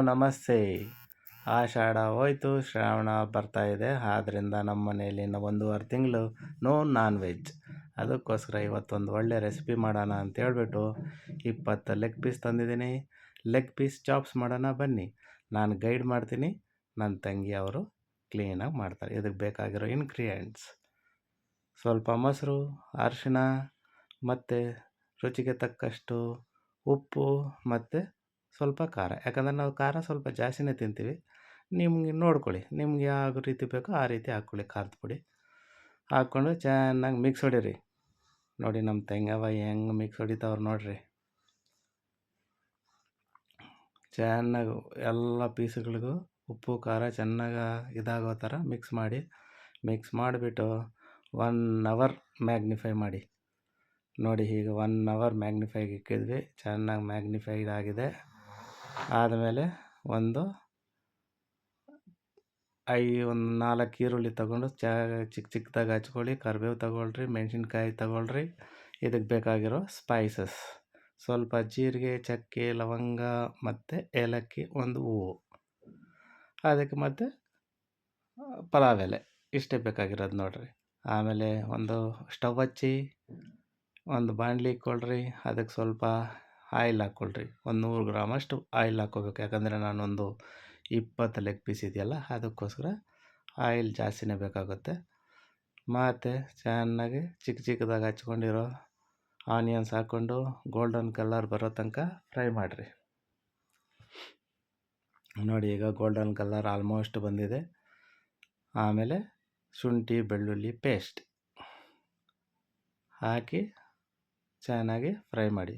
ನಮಸ್ತೆ. ಆಷಾಢ ಹೋಯ್ತು, ಶ್ರಾವಣ ಬರ್ತಾ ಇದೆ. ಆದ್ದರಿಂದ ನಮ್ಮ ಮನೆಯಲ್ಲಿ ಇನ್ನು 1.5 ತಿಂಗಳು ನೋ ನಾನ್ ವೆಜ್. ಅದಕ್ಕೋಸ್ಕರ ಇವತ್ತೊಂದು ಒಳ್ಳೆ ರೆಸಿಪಿ ಮಾಡೋಣ ಅಂತ ಹೇಳ್ಬಿಟ್ಟು 20 ಲೆಗ್ ಪೀಸ್ ತಂದಿದ್ದೀನಿ. ಲೆಗ್ ಪೀಸ್ ಚಾಪ್ಸ್ ಮಾಡೋಣ ಬನ್ನಿ. ನಾನು ಗೈಡ್ ಮಾಡ್ತೀನಿ, ನನ್ನ ತಂಗಿ ಅವರು ಕ್ಲೀನಾಗಿ ಮಾಡ್ತಾರೆ. ಇದಕ್ಕೆ ಬೇಕಾಗಿರೋ ಇಂಗ್ರೀಡಿಯೆಂಟ್ಸ್: ಸ್ವಲ್ಪ ಮೊಸರು, ಅರಿಶಿನ ಮತ್ತು ರುಚಿಗೆ ತಕ್ಕಷ್ಟು ಉಪ್ಪು ಮತ್ತು ಸ್ವಲ್ಪ ಖಾರ. ಯಾಕಂದರೆ ನಾವು ಖಾರ ಸ್ವಲ್ಪ ಜಾಸ್ತಿನೇ ತಿಂತೀವಿ. ನಿಮಗೆ ನೋಡ್ಕೊಳ್ಳಿ, ನಿಮ್ಗೆ ಯಾವ ರೀತಿ ಬೇಕೋ ಆ ರೀತಿ ಹಾಕ್ಕೊಳ್ಳಿ. ಖಾರದ ಪುಡಿ ಹಾಕ್ಕೊಂಡು ಚೆನ್ನಾಗಿ ಮಿಕ್ಸ್ ಹೊಡೀರಿ. ನೋಡಿ ನಮ್ಮ ತಂಗವ ಹೆಂಗೆ ಮಿಕ್ಸ್ ಹೊಡಿತಾವ್ರು ನೋಡ್ರಿ. ಚೆನ್ನಾಗಿ ಎಲ್ಲ ಪೀಸುಗಳಿಗೂ ಉಪ್ಪು ಖಾರ ಚೆನ್ನಾಗಿ ಇದಾಗೋ ಥರ ಮಿಕ್ಸ್ ಮಾಡಿಬಿಟ್ಟು 1 ಅವರ್ ಮ್ಯಾಗ್ನಿಫೈ ಮಾಡಿ. ನೋಡಿ, ಈಗ 1 ಅವರ್ ಮ್ಯಾಗ್ನಿಫೈಗೆ ಇಕ್ಕಿದ್ವಿ. ಚೆನ್ನಾಗಿ ಮ್ಯಾಗ್ನಿಫೈಡ್ ಆಗಿದೆ. ಆದಮೇಲೆ ಒಂದು 4 ಈರುಳ್ಳಿ ತೊಗೊಂಡು ಚಿಕ್ಕ ಚಿಕ್ಕದಾಗಿ ಹಚ್ಕೊಳ್ಳಿ. ಕರಿಬೇವು ತೊಗೊಳ್ರಿ, ಮೆಣಸಿನ್ಕಾಯಿ ತೊಗೊಳ್ರಿ. ಇದಕ್ಕೆ ಬೇಕಾಗಿರೋ ಸ್ಪೈಸಸ್: ಸ್ವಲ್ಪ ಜೀರಿಗೆ, ಚಕ್ಕೆ, ಲವಂಗ ಮತ್ತು ಏಲಕ್ಕಿ, ಒಂದು ಹೂವು, ಅದಕ್ಕೆ ಮತ್ತು ಪಲಾವ್ ಎಲೆ. ಇಷ್ಟೇ ಬೇಕಾಗಿರೋದು ನೋಡಿರಿ. ಆಮೇಲೆ ಒಂದು ಸ್ಟವ್ ಹಚ್ಚಿ ಒಂದು ಬಾಣಲಿ ಇಕ್ಕೊಳ್ರಿ. ಅದಕ್ಕೆ ಸ್ವಲ್ಪ ಆಯಿಲ್ ಹಾಕ್ಕೊಳ್ರಿ. ಒಂದು 100 ಗ್ರಾಮಷ್ಟು ಆಯಿಲ್ ಹಾಕ್ಕೋಬೇಕು. ಯಾಕಂದರೆ ನಾನೊಂದು 20 ಲೆಗ್ ಪೀಸ್ ಇದೆಯಲ್ಲ, ಅದಕ್ಕೋಸ್ಕರ ಆಯಿಲ್ ಜಾಸ್ತಿನೇ ಬೇಕಾಗುತ್ತೆ. ಮತ್ತು ಚೆನ್ನಾಗಿ ಚಿಕ್ಕ ಚಿಕ್ಕದಾಗಿ ಹಚ್ಕೊಂಡಿರೋ ಆನಿಯನ್ಸ್ ಹಾಕ್ಕೊಂಡು ಗೋಲ್ಡನ್ ಕಲರ್ ಬರೋ ತನಕ ಫ್ರೈ ಮಾಡಿರಿ. ನೋಡಿ, ಈಗ ಗೋಲ್ಡನ್ ಕಲರ್ ಆಲ್ಮೋಸ್ಟ್ ಬಂದಿದೆ. ಆಮೇಲೆ ಶುಂಠಿ ಬೆಳ್ಳುಳ್ಳಿ ಪೇಸ್ಟ್ ಹಾಕಿ ಚೆನ್ನಾಗಿ ಫ್ರೈ ಮಾಡಿ.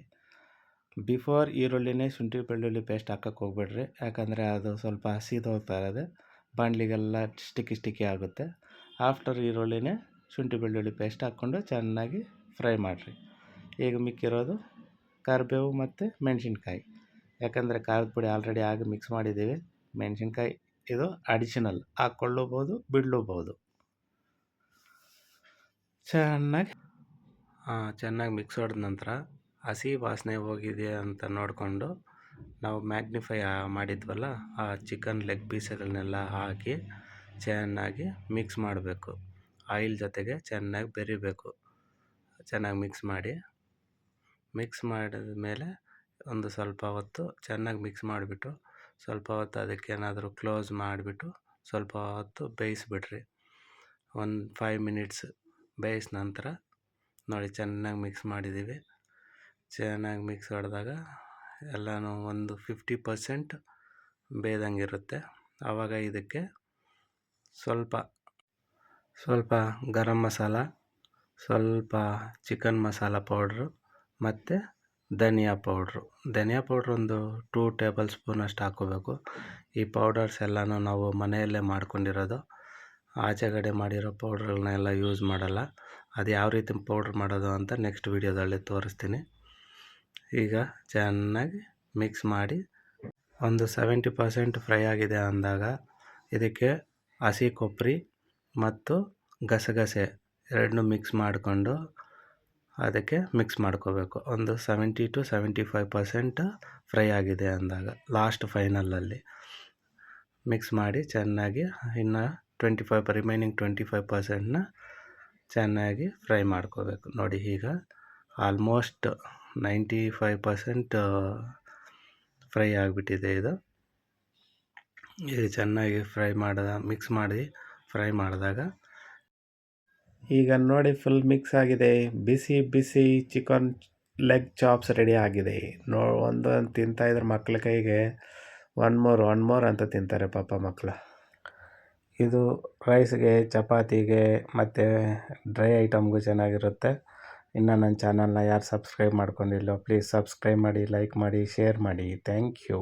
ಬಿಫೋರ್ ಈರುಳ್ಳಿನೇ ಶುಂಠಿ ಬೆಳ್ಳುಳ್ಳಿ ಪೇಸ್ಟ್ ಹಾಕೋಕ್ಕೆ ಹೋಗ್ಬೇಡ್ರಿ. ಯಾಕಂದರೆ ಅದು ಸ್ವಲ್ಪ ಸೀದೋಗ್ತಾ ಇರೋದು, ಬಾಣಲಿಗೆಲ್ಲ ಸ್ಟಿಕ್ಕಿ ಆಗುತ್ತೆ. ಆಫ್ಟರ್ ಈರುಳ್ಳಿನೇ ಶುಂಠಿ ಬೆಳ್ಳುಳ್ಳಿ ಪೇಸ್ಟ್ ಹಾಕ್ಕೊಂಡು ಚೆನ್ನಾಗಿ ಫ್ರೈ ಮಾಡಿರಿ. ಈಗ ಮಿಕ್ಕಿರೋದು ಕರಿಬೇವು ಮತ್ತು ಮೆಣಸಿನ್ಕಾಯಿ. ಯಾಕಂದರೆ ಖಾರದ ಪುಡಿ ಆಲ್ರೆಡಿ ಆಗಿ ಮಿಕ್ಸ್ ಮಾಡಿದ್ದೀವಿ. ಮೆಣಸಿನ್ಕಾಯಿ ಇದು ಅಡಿಷನಲ್, ಹಾಕ್ಕೊಳ್ಳಬೋದು ಬಿಡಲೂಬೋದು. ಚೆನ್ನಾಗಿ ಮಿಕ್ಸ್ ಹೊಡೆದ ನಂತರ ಹಸಿ ವಾಸನೆ ಹೋಗಿದೆ ಅಂತ ನೋಡಿಕೊಂಡು ನಾವು ಮ್ಯಾಗ್ನಿಫೈ ಮಾಡಿದ್ವಲ್ಲ ಆ ಚಿಕನ್ ಲೆಗ್ ಪೀಸ್ಗಳನ್ನೆಲ್ಲ ಹಾಕಿ ಚೆನ್ನಾಗಿ ಮಿಕ್ಸ್ ಮಾಡಬೇಕು. ಆಯಿಲ್ ಜೊತೆಗೆ ಚೆನ್ನಾಗಿ ಬೆರಿಬೇಕು. ಚೆನ್ನಾಗಿ ಮಿಕ್ಸ್ ಮಾಡಿದ ಮೇಲೆ ಒಂದು ಸ್ವಲ್ಪ ಹೊತ್ತು ಚೆನ್ನಾಗಿ ಮಿಕ್ಸ್ ಮಾಡಿಬಿಟ್ಟು ಸ್ವಲ್ಪ ಹೊತ್ತು ಅದಕ್ಕೇನಾದರೂ ಕ್ಲೋಸ್ ಮಾಡಿಬಿಟ್ಟು ಸ್ವಲ್ಪ ಹೊತ್ತು ಬೇಯಿಸ್ಬಿಡ್ರಿ. ಒಂದು 5 ಮಿನಿಟ್ಸ್ ಬೇಯಿಸಿದ ನಂತರ ನೋಡಿ, ಚೆನ್ನಾಗಿ ಮಿಕ್ಸ್ ಮಾಡಿದ್ದೀವಿ. ಚೆನ್ನಾಗಿ ಮಿಕ್ಸ್ ಹೊಡೆದಾಗ ಎಲ್ಲನೂ ಒಂದು 50% ಬೇಯ್ದಂಗಿರುತ್ತೆ. ಆವಾಗ ಇದಕ್ಕೆ ಸ್ವಲ್ಪ ಗರಂ ಮಸಾಲ, ಸ್ವಲ್ಪ ಚಿಕನ್ ಮಸಾಲ ಪೌಡ್ರು ಮತ್ತು ಧನಿಯಾ ಪೌಡ್ರು ಒಂದು 2 ಟೇಬಲ್ ಸ್ಪೂನಷ್ಟು ಹಾಕ್ಕೋಬೇಕು. ಈ ಪೌಡರ್ಸ್ ಎಲ್ಲನೂ ನಾವು ಮನೆಯಲ್ಲೇ ಮಾಡ್ಕೊಂಡಿರೋದು. ಆಚೆಗಡೆ ಮಾಡಿರೋ ಪೌಡ್ರ್ಗಳನ್ನೆಲ್ಲ ಯೂಸ್ ಮಾಡಲ್ಲ. ಅದು ಯಾವ ರೀತಿ ಪೌಡ್ರ್ ಮಾಡೋದು ಅಂತ ನೆಕ್ಸ್ಟ್ ವೀಡಿಯೋದಲ್ಲಿ ತೋರಿಸ್ತೀನಿ. ಈಗ ಚೆನ್ನಾಗಿ ಮಿಕ್ಸ್ ಮಾಡಿ ಒಂದು 70% ಫ್ರೈ ಆಗಿದೆ ಅಂದಾಗ ಇದಕ್ಕೆ ಹಸಿ ಕೊಬ್ಬರಿ ಮತ್ತು ಗಸಗಸೆ ಎರಡನ್ನೂ ಮಿಕ್ಸ್ ಮಾಡಿಕೊಂಡು ಅದಕ್ಕೆ ಮಿಕ್ಸ್ ಮಾಡ್ಕೋಬೇಕು. ಒಂದು 70 to 75% ಫ್ರೈ ಆಗಿದೆ ಅಂದಾಗ ಲಾಸ್ಟ್ ಫೈನಲಲ್ಲಿ ಮಿಕ್ಸ್ ಮಾಡಿ ಚೆನ್ನಾಗಿ ಇನ್ನು ರಿಮೈನಿಂಗ್ 25%ನ ಚೆನ್ನಾಗಿ ಫ್ರೈ ಮಾಡ್ಕೋಬೇಕು. ನೋಡಿ, ಈಗ ಆಲ್ಮೋಸ್ಟ್ 95% ಫ್ರೈ ಆಗಿಬಿಟ್ಟಿದೆ. ಇದು ಚೆನ್ನಾಗಿ ಮಿಕ್ಸ್ ಮಾಡಿ ಫ್ರೈ ಮಾಡಿದಾಗ ಈಗ ನೋಡಿ ಫುಲ್ ಮಿಕ್ಸ್ ಆಗಿದೆ. ಬಿಸಿ ಬಿಸಿ ಚಿಕನ್ ಲೆಗ್ ಚಾಪ್ಸ್ ರೆಡಿ ಆಗಿದೆ. ಒಂದು ತಿಂತಾಯಿದ್ರೆ ಮಕ್ಳ ಕೈಗೆ ಒನ್ ಮೋರ್ ಅಂತ ತಿಂತಾರೆ ಪಾಪ ಮಕ್ಕಳು. ಇದು ರೈಸ್ಗೆ, ಚಪಾತಿಗೆ ಮತ್ತು ಡ್ರೈ ಐಟಮ್ಗೂ ಚೆನ್ನಾಗಿರುತ್ತೆ. ಇನ್ನು ನನ್ನ ಚಾನಲ್ನ ಯಾರು ಸಬ್ಸ್ಕ್ರೈಬ್ ಮಾಡ್ಕೊಂಡಿಲ್ಲೋ ಪ್ಲೀಸ್ ಸಬ್ಸ್ಕ್ರೈಬ್ ಮಾಡಿ, ಲೈಕ್ ಮಾಡಿ, ಶೇರ್ ಮಾಡಿ. Thank you.